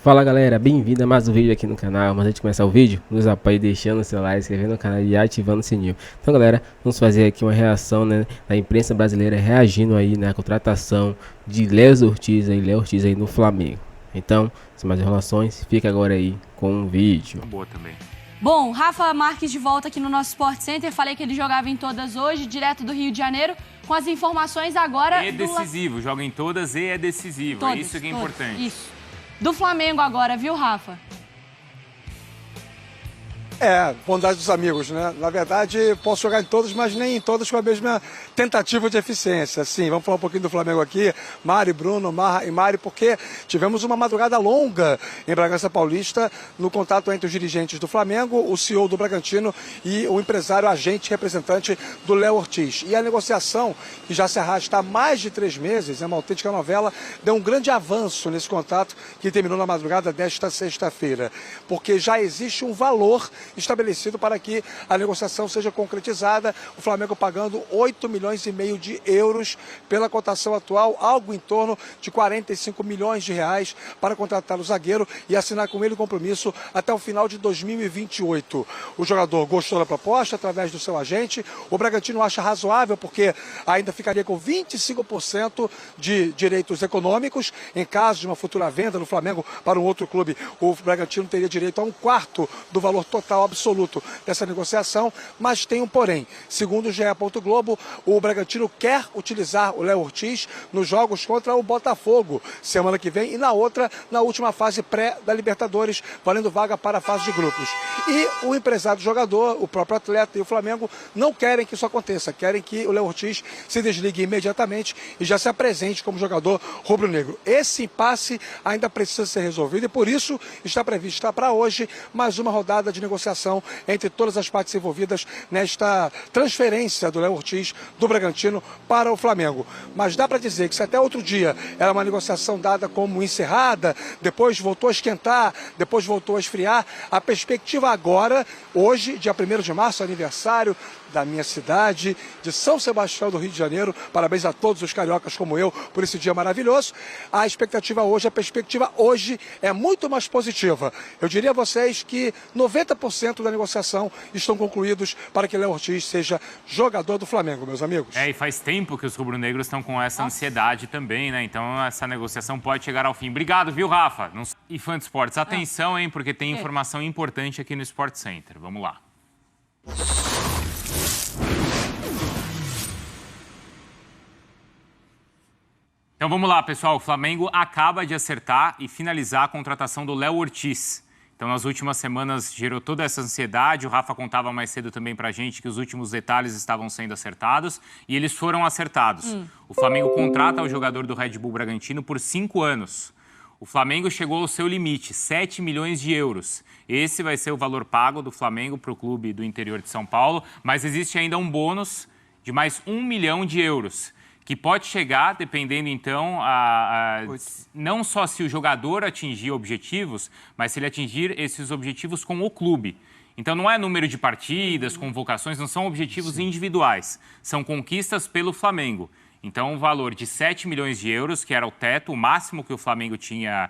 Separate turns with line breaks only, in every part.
Fala galera, bem-vindo a mais um vídeo aqui no canal. Mas antes de começar o vídeo, nos apoie deixando o seu like, se inscrevendo no canal e ativando o sininho. Então galera, vamos fazer aqui uma reação, né, da imprensa brasileira reagindo aí na contratação de Léo Ortiz aí no Flamengo. Então, sem mais enrolações, fica agora aí com o vídeo.
Boa também.
Bom, Rafa Marques de volta aqui no nosso Sport Center. Falei que ele jogava em todas hoje, direto do Rio de Janeiro, com as informações agora...
É decisivo, joga em todas e é decisivo.
Todas,
é isso que é importante.
Isso. Do Flamengo agora, viu, Rafa?
Bondade dos amigos, né? Na verdade, posso jogar em todas, mas nem em todas com a mesma tentativa de eficiência. Sim, vamos falar um pouquinho do Flamengo aqui. Mari, Bruno, Marra e Mari, porque tivemos uma madrugada longa em Bragança Paulista no contato entre os dirigentes do Flamengo, o CEO do Bragantino e o empresário, agente, representante do Léo Ortiz. E a negociação, que já se arrasta há mais de 3 meses, é uma autêntica novela, deu um grande avanço nesse contato que terminou na madrugada desta sexta-feira. Porque já existe um valor estabelecido para que a negociação seja concretizada, o Flamengo pagando 8 milhões e meio de euros pela cotação atual, algo em torno de 45 milhões de reais para contratar o zagueiro e assinar com ele o compromisso até o final de 2028. O jogador gostou da proposta através do seu agente, o Bragantino acha razoável porque ainda ficaria com 25% de direitos econômicos, em caso de uma futura venda no Flamengo para um outro clube, o Bragantino teria direito a 1/4 do valor total absoluto dessa negociação, mas tem um porém. Segundo o GE. Globo, o Bragantino quer utilizar o Léo Ortiz nos jogos contra o Botafogo, semana que vem, e na última fase pré da Libertadores, valendo vaga para a fase de grupos. E o empresário do jogador, o próprio atleta e o Flamengo não querem que isso aconteça, querem que o Léo Ortiz se desligue imediatamente e já se apresente como jogador rubro-negro. Esse impasse ainda precisa ser resolvido e por isso está prevista para hoje mais uma rodada de negociação entre todas as partes envolvidas nesta transferência do Léo Ortiz do Bragantino para o Flamengo. Mas dá para dizer que se até outro dia era uma negociação dada como encerrada, depois voltou a esquentar, depois voltou a esfriar, a perspectiva agora, hoje, dia 1º de março, aniversário da minha cidade, de São Sebastião do Rio de Janeiro, parabéns a todos os cariocas como eu por esse dia maravilhoso. A perspectiva hoje é muito mais positiva. Eu diria a vocês que 90% da negociação estão concluídos para que Léo Ortiz seja jogador do Flamengo, meus amigos.
E faz tempo que os rubro-negros estão com essa ansiedade também, né? Então essa negociação pode chegar ao fim. Obrigado, viu, Rafa? E fã de esportes, atenção, hein, porque tem informação importante aqui no Sport Center. Vamos lá. Então vamos lá, pessoal. O Flamengo acaba de acertar e finalizar a contratação do Léo Ortiz. Então, nas últimas semanas, gerou toda essa ansiedade. O Rafa contava mais cedo também pra gente que os últimos detalhes estavam sendo acertados e eles foram acertados. O Flamengo contrata o jogador do Red Bull Bragantino por 5 anos. O Flamengo chegou ao seu limite, 7 milhões de euros. Esse vai ser o valor pago do Flamengo para o clube do interior de São Paulo, mas existe ainda um bônus de mais 1 milhão de euros. Que pode chegar, dependendo, então, não só se o jogador atingir objetivos, mas se ele atingir esses objetivos com o clube. Então, não é número de partidas, convocações, não são objetivos individuais. São conquistas pelo Flamengo. Então, um valor de 7 milhões de euros, que era o teto, o máximo que o Flamengo tinha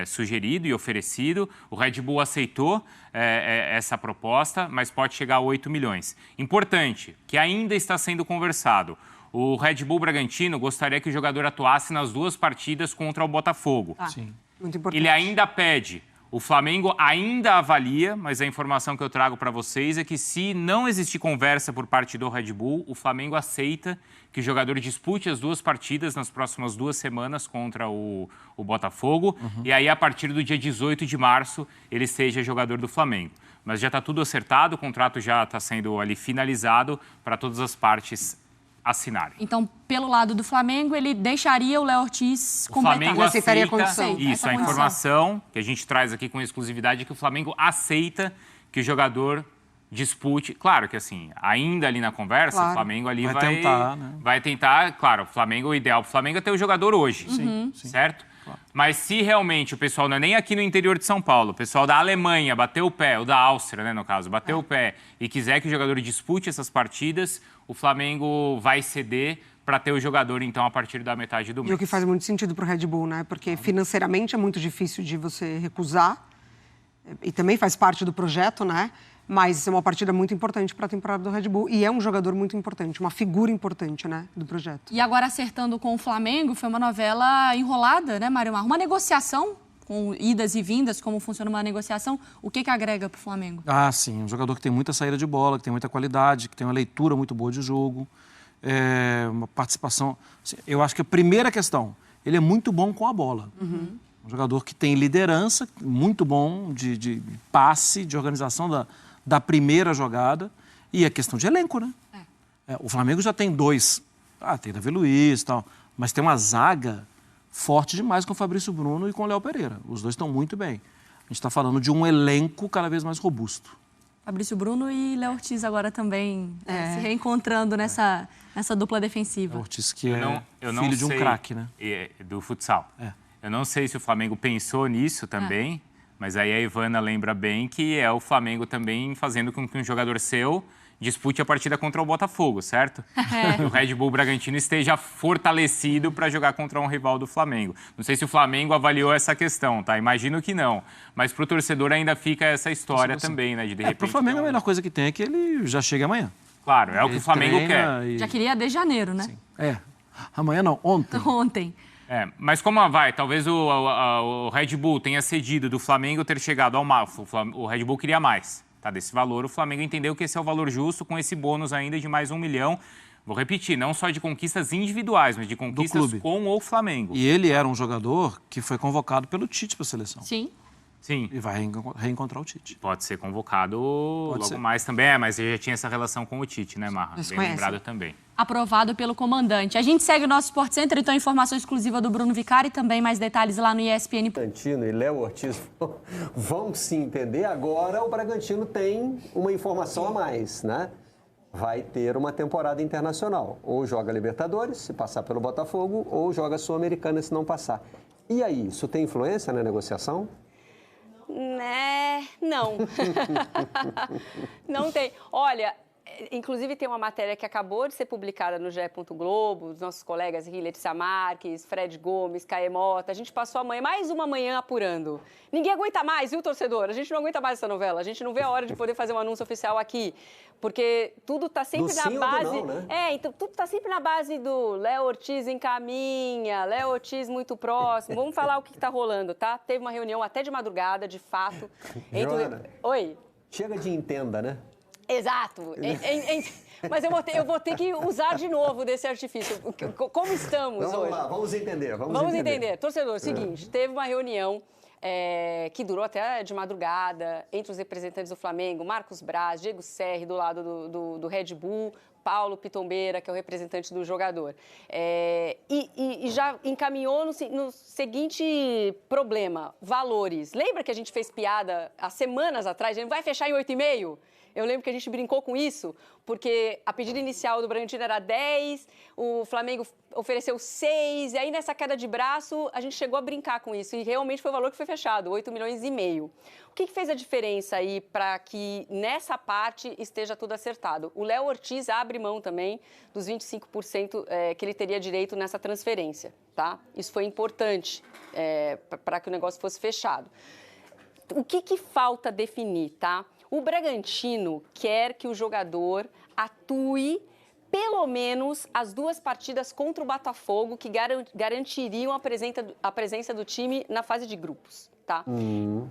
sugerido e oferecido. O Red Bull aceitou essa proposta, mas pode chegar a 8 milhões. Importante, que ainda está sendo conversado. O Red Bull Bragantino gostaria que o jogador atuasse nas 2 partidas contra o Botafogo.
Sim, muito importante.
Ele ainda pede. O Flamengo ainda avalia, mas a informação que eu trago para vocês é que se não existir conversa por parte do Red Bull, o Flamengo aceita que o jogador dispute as 2 partidas nas próximas 2 semanas contra o Botafogo. E aí, a partir do dia 18 de março, ele seja jogador do Flamengo. Mas já está tudo acertado, o contrato já está sendo ali finalizado para todas as partes assinarem.
Então, pelo lado do Flamengo, ele deixaria o Léo Ortiz completar.
O Flamengo
aceitaria a
aceita,
condição.
isso, a informação que a gente traz aqui com exclusividade é que o Flamengo aceita que o jogador dispute. Claro que assim, ainda ali na conversa,
Claro.
O Flamengo ali
Vai tentar, né?
vai tentar, claro, o ideal para o Flamengo é ter o jogador hoje,
Sim.
certo? Mas se realmente o pessoal não é nem aqui no interior de São Paulo, o pessoal da Alemanha bateu o pé, ou da Áustria, né, no caso, bateu o pé e quiser que o jogador dispute essas partidas, o Flamengo vai ceder para ter o jogador, então, a partir da metade do mês.
E o que faz muito sentido para o Red Bull, né? Porque financeiramente é muito difícil de você recusar, e também faz parte do projeto, né? Mas é uma partida muito importante para a temporada do Red Bull e é um jogador muito importante, uma figura importante, né, do projeto.
E agora acertando com o Flamengo, foi uma novela enrolada, né, Mário Marra? Uma negociação, com idas e vindas, como funciona uma negociação, o que agrega para o Flamengo?
Ah, sim, um jogador que tem muita saída de bola, que tem muita qualidade, que tem uma leitura muito boa de jogo, uma participação... Assim, eu acho que a primeira questão, ele é muito bom com a bola. Um jogador que tem liderança, muito bom de passe, de organização da primeira jogada, e a questão de elenco, né? O Flamengo já tem dois, tem Davi Luiz e tal, mas tem uma zaga forte demais com o Fabrício Bruno e com o Léo Pereira. Os dois estão muito bem. A gente está falando de um elenco cada vez mais robusto.
Fabrício Bruno e Léo Ortiz agora também se reencontrando nessa dupla defensiva.
Léo Ortiz que é
eu
filho de um craque, né?
Do futsal. Eu não sei se o Flamengo pensou nisso também, mas aí a Ivana lembra bem que é o Flamengo também fazendo com que um jogador seu dispute a partida contra o Botafogo, certo? O Red Bull Bragantino esteja fortalecido para jogar contra um rival do Flamengo. Não sei se o Flamengo avaliou essa questão, tá? Imagino que não. Mas para o torcedor ainda fica essa história também, né? De repente.
Para o Flamengo a melhor coisa que tem é que ele já chega amanhã.
Claro, é o que o Flamengo quer.
Já queria desde janeiro, né?
Sim. Amanhã não, ontem.
Ontem.
Mas como vai? Talvez o Red Bull tenha cedido do Flamengo ter chegado ao máximo. O Red Bull queria mais. Tá, desse valor, o Flamengo entendeu que esse é o valor justo, com esse bônus ainda de mais 1 milhão. Vou repetir, não só de conquistas individuais, mas de conquistas com o Flamengo.
E ele era um jogador que foi convocado pelo Tite para a seleção.
Sim.
E vai reencontrar o Tite.
Pode ser convocado logo mais também, mas ele já tinha essa relação com o Tite, né, Marra? Bem lembrado também.
Aprovado pelo comandante. A gente segue o nosso Sport Center, então informação exclusiva do Bruno Vicari e também mais detalhes lá no ESPN.
Bragantino e Léo Ortiz vão se entender. Agora o Bragantino tem uma informação a mais, né? Vai ter uma temporada internacional. Ou joga Libertadores, se passar pelo Botafogo, ou joga Sul-Americana, se não passar. E aí, isso tem influência na negociação?
Não. Não tem. Olha, inclusive tem uma matéria que acabou de ser publicada no GE. Globo, os nossos colegas Letícia Marques, Fred Gomes, Caemota. A gente passou mais uma manhã apurando. Ninguém aguenta mais, viu, torcedor? A gente não aguenta mais essa novela. A gente não vê a hora de poder fazer um anúncio oficial aqui. Porque tudo está sempre na base... Não, né? Então tudo está sempre na base do Léo Ortiz encaminha, Léo Ortiz muito próximo. Vamos falar o que está rolando, tá? Teve uma reunião até de madrugada, de fato. Oi?
Chega de entenda, né?
Exato. Mas eu vou ter que usar de novo desse artifício. Como estamos hoje?
Vamos lá, vamos entender.
Vamos entender. Torcedor, seguinte, teve uma reunião que durou até de madrugada, entre os representantes do Flamengo, Marcos Braz, Diego Serri, do lado do Red Bull, Paulo Pitombeira, que é o representante do jogador. E já encaminhou no seguinte problema, valores. Lembra que a gente fez piada há semanas atrás, a gente vai fechar em 8,5? Eu lembro que a gente brincou com isso, porque a pedida inicial do Bragantino era 10, o Flamengo ofereceu 6, e aí nessa queda de braço a gente chegou a brincar com isso, e realmente foi o valor que foi fechado, 8,5 milhões. O que fez a diferença aí para que nessa parte esteja tudo acertado? O Léo Ortiz abre mão também dos 25% que ele teria direito nessa transferência, tá? Isso foi importante para que o negócio fosse fechado. O que falta definir, tá? O Bragantino quer que o jogador atue pelo menos as 2 partidas contra o Botafogo que garantiriam a presença do time na fase de grupos, tá?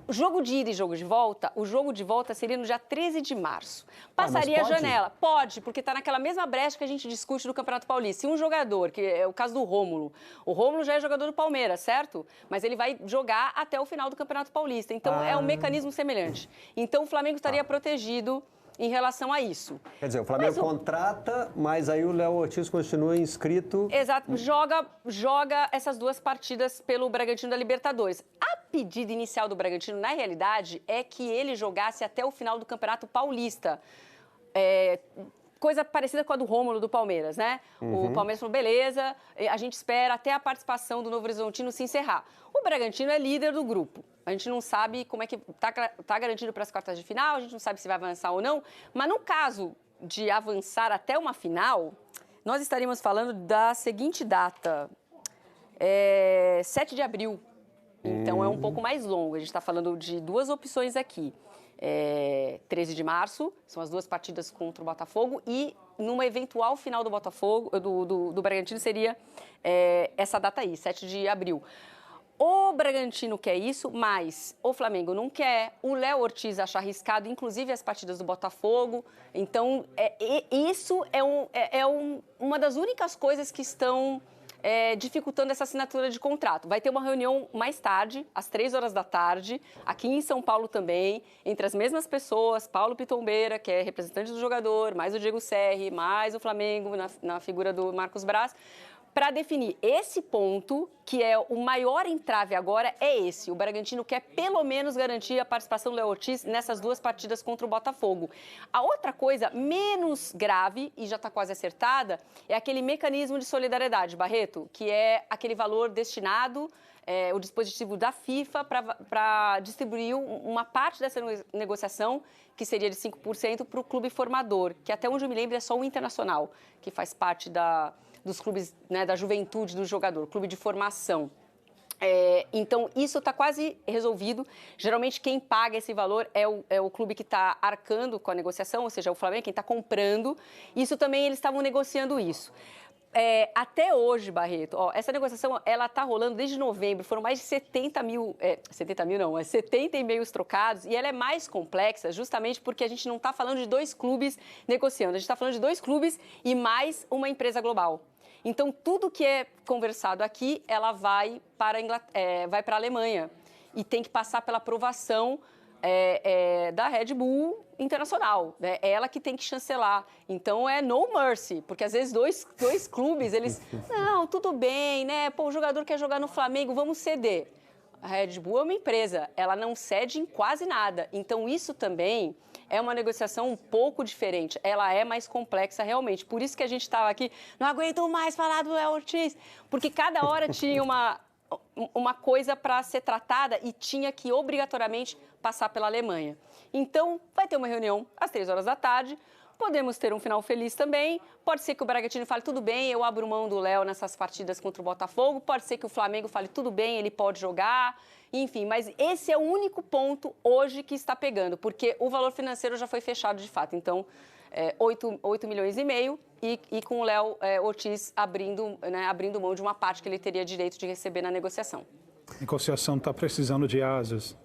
O jogo de ida e jogo de volta, o jogo de volta seria no dia 13 de março. Passaria a janela? Pode, porque está naquela mesma brecha que a gente discute do Campeonato Paulista. Se um jogador, que é o caso do Rômulo, o Rômulo já é jogador do Palmeiras, certo? Mas ele vai jogar até o final do Campeonato Paulista. Então, é um mecanismo semelhante. Então, o Flamengo estaria protegido em relação a isso.
Quer dizer, o Flamengo contrata, mas aí o Léo Ortiz continua inscrito...
Exato, joga essas 2 partidas pelo Bragantino da Libertadores. A pedida inicial do Bragantino, na realidade, é que ele jogasse até o final do Campeonato Paulista. Coisa parecida com a do Rômulo do Palmeiras, né? O Palmeiras falou, beleza, a gente espera até a participação do Novo Horizontino se encerrar. O Bragantino é líder do grupo. A gente não sabe como é que tá garantido para as quartas de final, a gente não sabe se vai avançar ou não. Mas no caso de avançar até uma final, nós estaríamos falando da seguinte data, 7 de abril. Então, é um pouco mais longo. A gente está falando de 2 opções aqui. 13 de março, são as 2 partidas contra o Botafogo, e numa eventual final do Botafogo, do Bragantino, seria essa data aí, 7 de abril. O Bragantino quer isso, mas o Flamengo não quer, o Léo Ortiz acha arriscado, inclusive as partidas do Botafogo. Então, isso é uma das únicas coisas que estão dificultando essa assinatura de contrato. Vai ter uma reunião mais tarde, às 3 horas da tarde, aqui em São Paulo também, entre as mesmas pessoas, Paulo Pitombeira, que é representante do jogador, mais o Diego Serri, mais o Flamengo, na figura do Marcos Braz, para definir esse ponto, que é o maior entrave agora, é esse. O Bragantino quer pelo menos garantir a participação do Léo Ortiz nessas 2 partidas contra o Botafogo. A outra coisa menos grave, e já está quase acertada, é aquele mecanismo de solidariedade, Barreto, que é aquele valor destinado, o dispositivo da FIFA, para distribuir uma parte dessa negociação, que seria de 5%, para o clube formador, que até onde eu me lembro é só o Internacional, que faz parte dos clubes, né, da juventude do jogador, clube de formação. Então, isso está quase resolvido. Geralmente, quem paga esse valor é o clube que está arcando com a negociação, ou seja, o Flamengo, quem está comprando. Isso também, eles estavam negociando isso. Até hoje, Barreto, essa negociação, ela está rolando desde novembro, foram mais de 70 e-mails trocados, e ela é mais complexa justamente porque a gente não está falando de 2 clubes negociando, a gente está falando de 2 clubes e mais uma empresa global. Então, tudo que é conversado aqui, ela vai para a Alemanha e tem que passar pela aprovação da Red Bull Internacional, né? É ela que tem que chancelar. Então, no mercy, porque às vezes dois clubes, eles, não, tudo bem, né? Pô, o jogador quer jogar no Flamengo, vamos ceder. A Red Bull é uma empresa, ela não cede em quase nada. Então, isso também é uma negociação um pouco diferente. Ela é mais complexa realmente. Por isso que a gente estava aqui, não aguento mais falar do Léo Ortiz, porque cada hora tinha uma coisa para ser tratada e tinha que obrigatoriamente passar pela Alemanha. Então, vai ter uma reunião às 3 horas da tarde, podemos ter um final feliz também, pode ser que o Bragantino fale, tudo bem, eu abro mão do Léo nessas partidas contra o Botafogo, pode ser que o Flamengo fale, tudo bem, ele pode jogar, enfim, mas esse é o único ponto hoje que está pegando, porque o valor financeiro já foi fechado de fato, então 8,5 milhões e com o Léo Ortiz abrindo mão de uma parte que ele teria direito de receber na negociação.
A negociação está precisando de asas.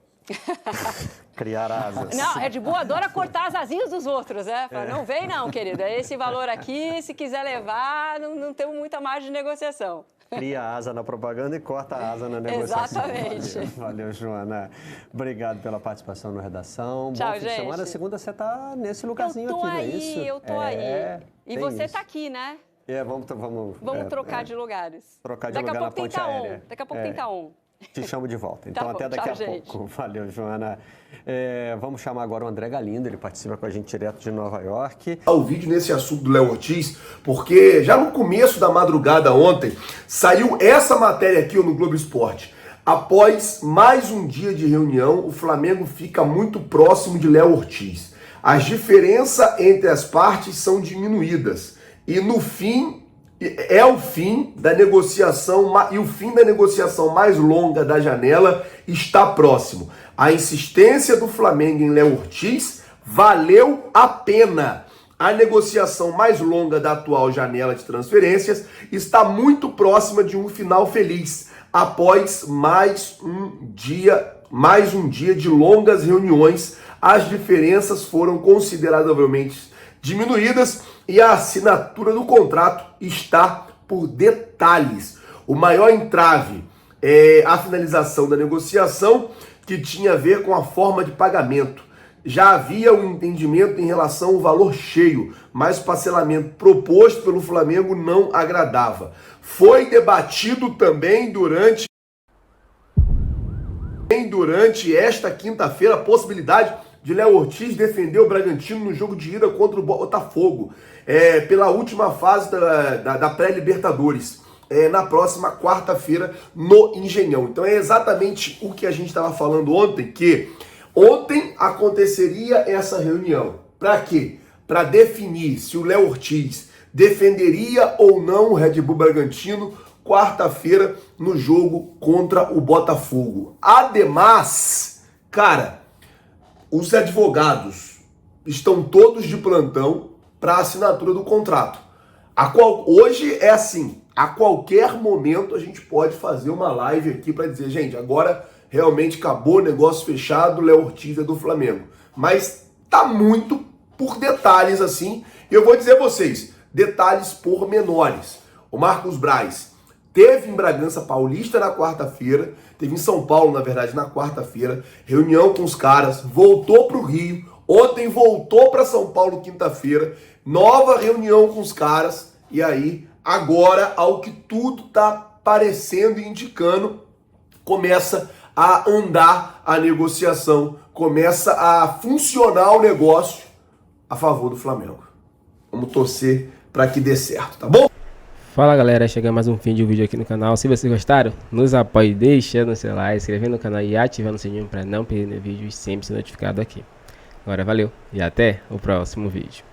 Criar asas.
Não, Red Bull adora cortar as asinhas dos outros, né? Fala, não vem não, querida. Esse valor aqui, se quiser levar, não temos muita margem de negociação.
Cria asa na propaganda e corta a asa na negociação.
Exatamente.
Valeu, Joana. Obrigado pela participação no Redação.
Tchau,
bom fim
gente.
de semana. Segunda você tá nesse lugarzinho aqui, não é isso?
Eu tô aí. E você
isso.
tá aqui, né?
Vamos
trocar de lugares.
Trocar de lugar na ponte aérea.
Daqui a pouco tem tá on.
Te chamo de volta. Então,
Tá bom,
até daqui
tchau,
a pouco. Valeu, Joana. Vamos chamar agora o André Galindo, ele participa com a gente direto de Nova York.
O vídeo nesse assunto do Léo Ortiz, porque já no começo da madrugada ontem, saiu essa matéria aqui no Globo Esporte. Após mais um dia de reunião, o Flamengo fica muito próximo de Léo Ortiz. As diferenças entre as partes são diminuídas. E no fim, o fim da negociação, e o fim da negociação mais longa da janela está próximo. A insistência do Flamengo em Léo Ortiz valeu a pena. A negociação mais longa da atual janela de transferências está muito próxima de um final feliz, após mais um dia de longas reuniões. As diferenças foram consideravelmente diminuídas e a assinatura do contrato está por detalhes. O maior entrave é a finalização da negociação, que tinha a ver com a forma de pagamento. Já havia um entendimento em relação ao valor cheio, mas o parcelamento proposto pelo Flamengo não agradava. Foi debatido também durante esta quinta-feira a possibilidade de Léo Ortiz defender o Bragantino no jogo de ida contra o Botafogo, pela última fase da pré-Libertadores, na próxima quarta-feira no Engenhão. Então é exatamente o que a gente estava falando ontem, que ontem aconteceria essa reunião. Para quê? Para definir se o Léo Ortiz defenderia ou não o Red Bull Bragantino quarta-feira no jogo contra o Botafogo. Ademais, cara, os advogados estão todos de plantão para a assinatura do contrato. Hoje é assim, a qualquer momento a gente pode fazer uma live aqui para dizer, gente, agora realmente acabou o negócio fechado, Léo Ortiz é do Flamengo. Mas tá muito por detalhes assim, e eu vou dizer a vocês, detalhes pormenores. O Marcos Braz teve em Bragança Paulista na quarta-feira, teve em São Paulo, na verdade, na quarta-feira, reunião com os caras, voltou para o Rio, ontem voltou para São Paulo quinta-feira, nova reunião com os caras, e aí, agora, ao que tudo tá parecendo e indicando, começa a andar a negociação, começa a funcionar o negócio a favor do Flamengo. Vamos torcer para que dê certo, tá bom?
Fala galera, chega mais um fim de vídeo aqui no canal. Se vocês gostaram, nos apoie deixando o seu like, inscrevendo no canal e ativando o sininho para não perder vídeo e sempre ser notificado aqui. Agora valeu e até o próximo vídeo.